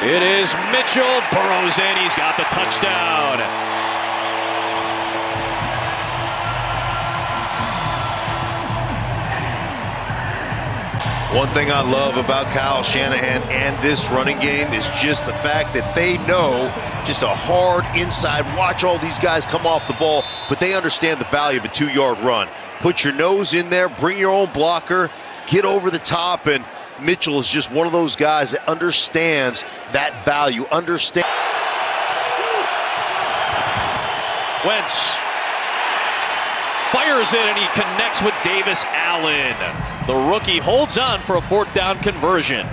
It is Mitchell, burrows in, he's got the touchdown. One thing I love about Kyle Shanahan and this running game is just the fact that they know just a hard inside. Watch all these guys come off the ball, but they understand the value of a 2-yard run. Put your nose in there, bring your own blocker, get over the top, and Mitchell is just one of those guys that understands that value, Wentz fires it, and he connects with Davis Allen. The rookie holds on for a 4th down conversion.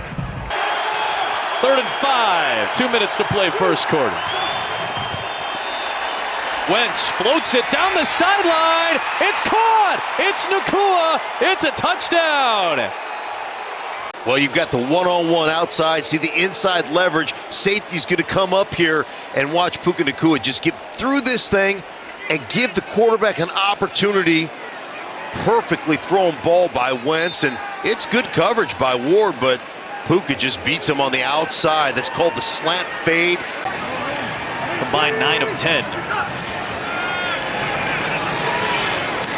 3rd and 5. 2 minutes to play first quarter. Wentz floats it down the sideline. It's caught. It's Nacua. It's a touchdown. Well, you've got the one-on-one outside. See the inside leverage. Safety's going to come up here and watch Puka Nacua just get through this thing and give the quarterback an opportunity. Perfectly thrown ball by Wentz, and it's good coverage by Ward, but Puka just beats him on the outside. That's called the slant fade. Combined 9 of 10.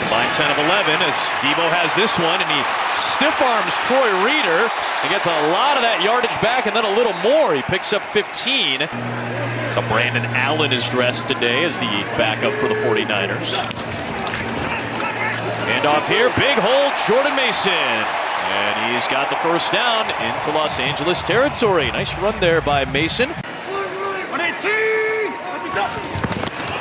Combined 10 of 11 as Debo has this one, and he stiff arms Troy Reeder. He gets a lot of that yardage back and then a little more. He picks up 15. So Brandon Allen is dressed today as the backup for the 49ers. Hand off here, big hold, Jordan Mason. And he's got the first down into Los Angeles territory. Nice run there by Mason.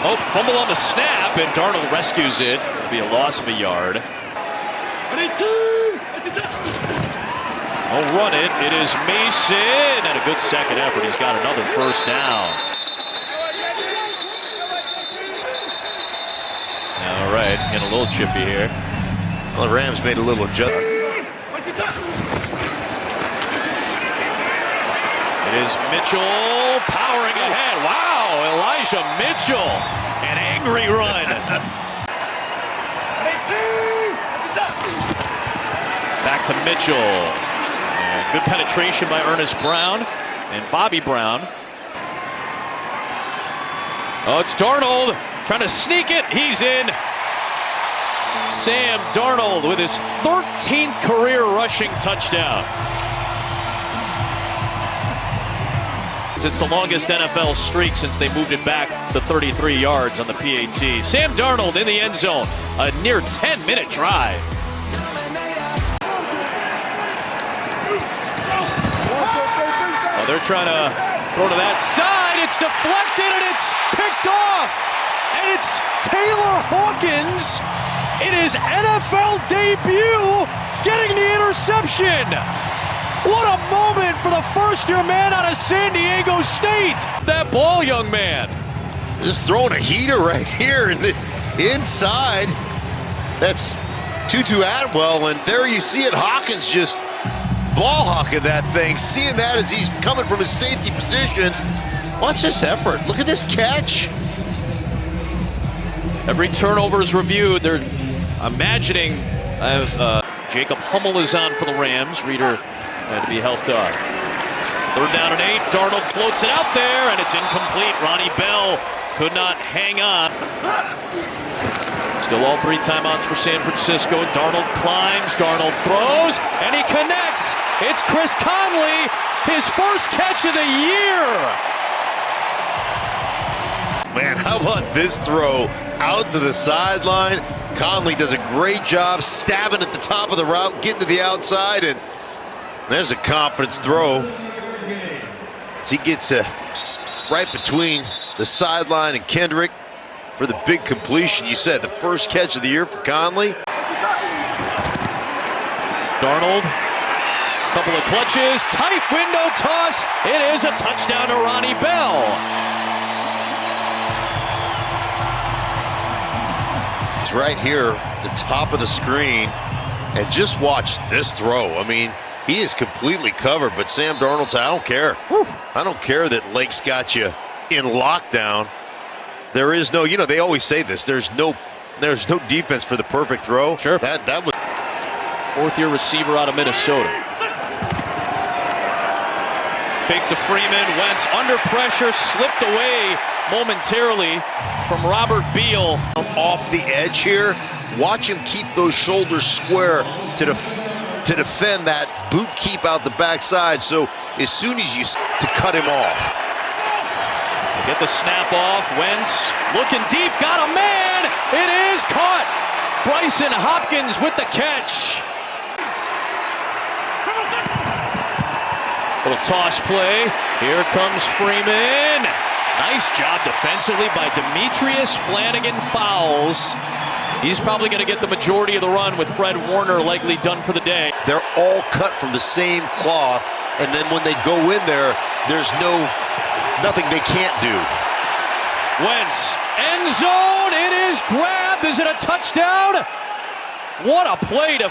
Oh, fumble on the snap, and Darnold rescues it. It'll be a loss of a yard. Oh, run it. It is Mason. And a good second effort. He's got another first down. All right, getting a little chippy here. Well, the Rams made a little adjustment. It is Mitchell powering ahead. Wow, Elijah Mitchell. An angry run. Back to Mitchell. And good penetration by Ernest Brown and Bobby Brown. Oh, it's Darnold trying to sneak it. He's in. Sam Darnold with his 13th career rushing touchdown. It's the longest NFL streak since they moved it back to 33 yards on the PAT. Sam Darnold in the end zone. A near 10-minute drive. Oh, they're trying to throw to that side. It's deflected and it's picked off. And it's Taylor Hawkins in his NFL debut getting the interception. What a moment for the first-year man out of San Diego State. That ball, young man. Just throwing a heater right here in the inside. That's Tutu Atwell, and there you see it. Hawkins just ball hawking that thing. Seeing that as he's coming from his safety position. Watch this effort. Look at this catch. Every turnover is reviewed. They're imagining Jacob Hummel is on for the Rams. Reeder had to be helped up. 3rd down and 8. Darnold floats it out there, and it's incomplete. Ronnie Bell could not hang on. Still all 3 timeouts for San Francisco. Darnold climbs, Darnold throws, and he connects. It's Chris Conley, his first catch of the year. Man, how about this throw out to the sideline? Conley does a great job stabbing at the top of the route, getting to the outside, and there's a confidence throw. As he gets right between the sideline and Kendrick for the big completion. You said the first catch of the year for Conley. Darnold, couple of clutches, tight window toss. It is a touchdown to Ronnie Bell. It's right here, the top of the screen, and just watch this throw. I mean, he is completely covered, but Sam Darnold said, I don't care. Whew. I don't care that Lake's got you in lockdown. There is no, they always say this, there's no defense for the perfect throw. Sure. That was 4th-year receiver out of Minnesota. Fake to Freeman. Wentz under pressure, slipped away momentarily from Robert Beal. Off the edge here. Watch him keep those shoulders square to defend that boot keep out the backside. So as soon as you to cut him off. They get the snap off. Wentz looking deep, got a man. It is caught. Bryson Hopkins with the catch. Little toss play. Here comes Freeman. Nice job defensively by Demetrius Flanagan Fowles. He's probably going to get the majority of the run with Fred Warner likely done for the day. They're all cut from the same cloth, and then when they go in there, there's nothing they can't do. Wentz, end zone, it is grabbed. Is it a touchdown? What a play to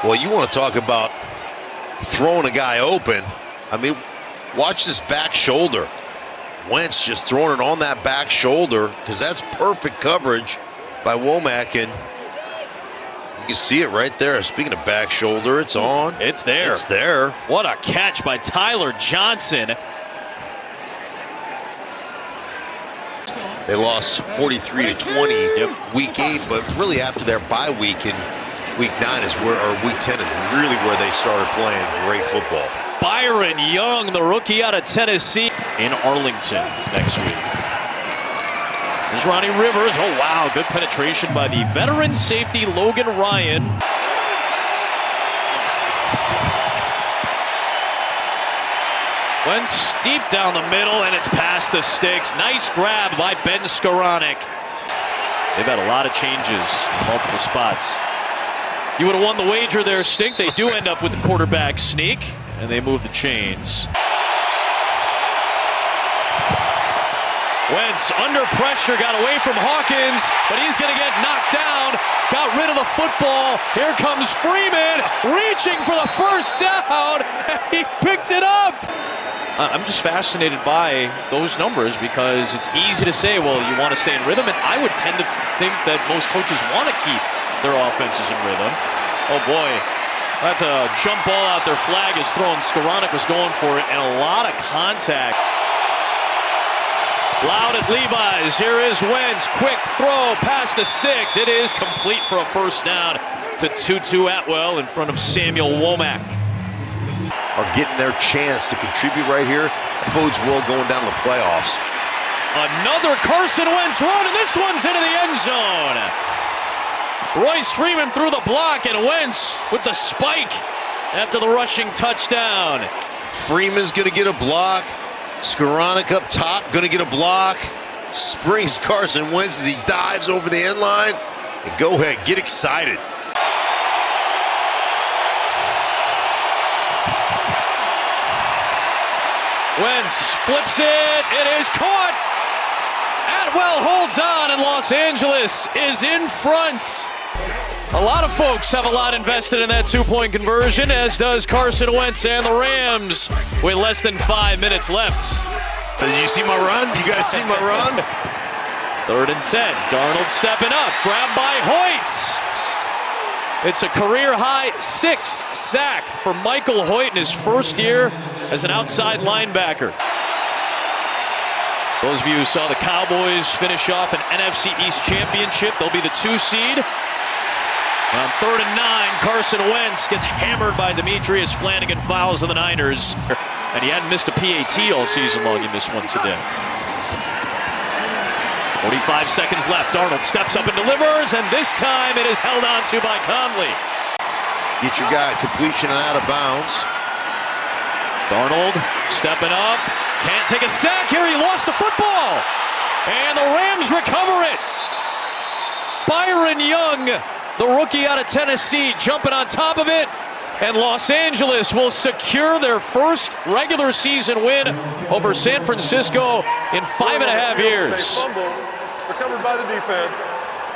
Well, you want to talk about throwing a guy open. I mean, watch this back shoulder. Wentz just throwing it on that back shoulder because that's perfect coverage by Womack, and you can see it right there. Speaking of back shoulder, it's on. It's there. It's there. What a catch by Tyler Johnson. They lost 43-20 week 8, but really after their bye week in week 9 is where, or week 10 is really where they started playing great football. Byron Young, the rookie out of Tennessee, in Arlington next week. There's Ronnie Rivers. Oh, wow. Good penetration by the veteran safety, Logan Ryan. Wentz deep down the middle, and it's past the sticks. Nice grab by Ben Skoranek. They've had a lot of changes in multiple spots. You would have won the wager there, Stink. They do end up with the quarterback sneak, and they move the chains. Wentz under pressure, got away from Hawkins, but he's going to get knocked down. Got rid of the football. Here comes Freeman, reaching for the first down, and he picked it up. I'm just fascinated by those numbers because it's easy to say, well, you want to stay in rhythm, and I would tend to think that most coaches want to keep their offenses in rhythm. Oh, boy. That's a jump ball out there. Flag is thrown. Skoranek was going for it, and a lot of contact. Loud at Levi's. Here is Wentz. Quick throw past the sticks. It is complete for a first down to Tutu Atwell in front of Samuel Womack. Are getting their chance to contribute right here. It bodes well going down the playoffs. Another Carson Wentz run, and this one's into the end zone. Royce Freeman through the block, and Wentz with the spike after the rushing touchdown. Freeman's going to get a block. Skoranek up top, going to get a block. Springs Carson Wentz as he dives over the end line. And go ahead, get excited. Wentz flips it. It is caught. Atwell holds on, and Los Angeles is in front. A lot of folks have a lot invested in that two-point conversion, as does Carson Wentz and the Rams with less than 5 minutes left. Did you see my run? You guys see my run? 3rd and 10. Darnold stepping up. Grabbed by Hoyt. It's a career-high 6th sack for Michael Hoyt in his first year as an outside linebacker. Those of you who saw the Cowboys finish off an NFC East championship, they'll be the 2 seed. On 3rd and 9, Carson Wentz gets hammered by Demetrius Flanagan Fowles of the Niners. And he hadn't missed a PAT all season long. He missed one today. 45 seconds left. Darnold steps up and delivers, and this time it is held on to by Conley. Get your guy completion and out of bounds. Darnold stepping up. Can't take a sack here. He lost the football. And the Rams recover it. Byron Young, the rookie out of Tennessee, jumping on top of it. And Los Angeles will secure their first regular season win over San Francisco in 5.5 years. Fumble recovered by the defense.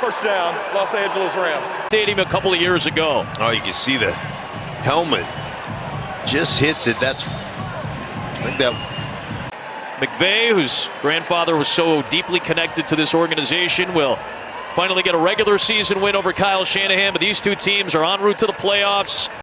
First down, Los Angeles Rams. Stadium a couple of years ago. Oh, you can see the helmet just hits it. That's, I think that. McVay, whose grandfather was so deeply connected to this organization, will finally get a regular season win over Kyle Shanahan. But these two teams are en route to the playoffs.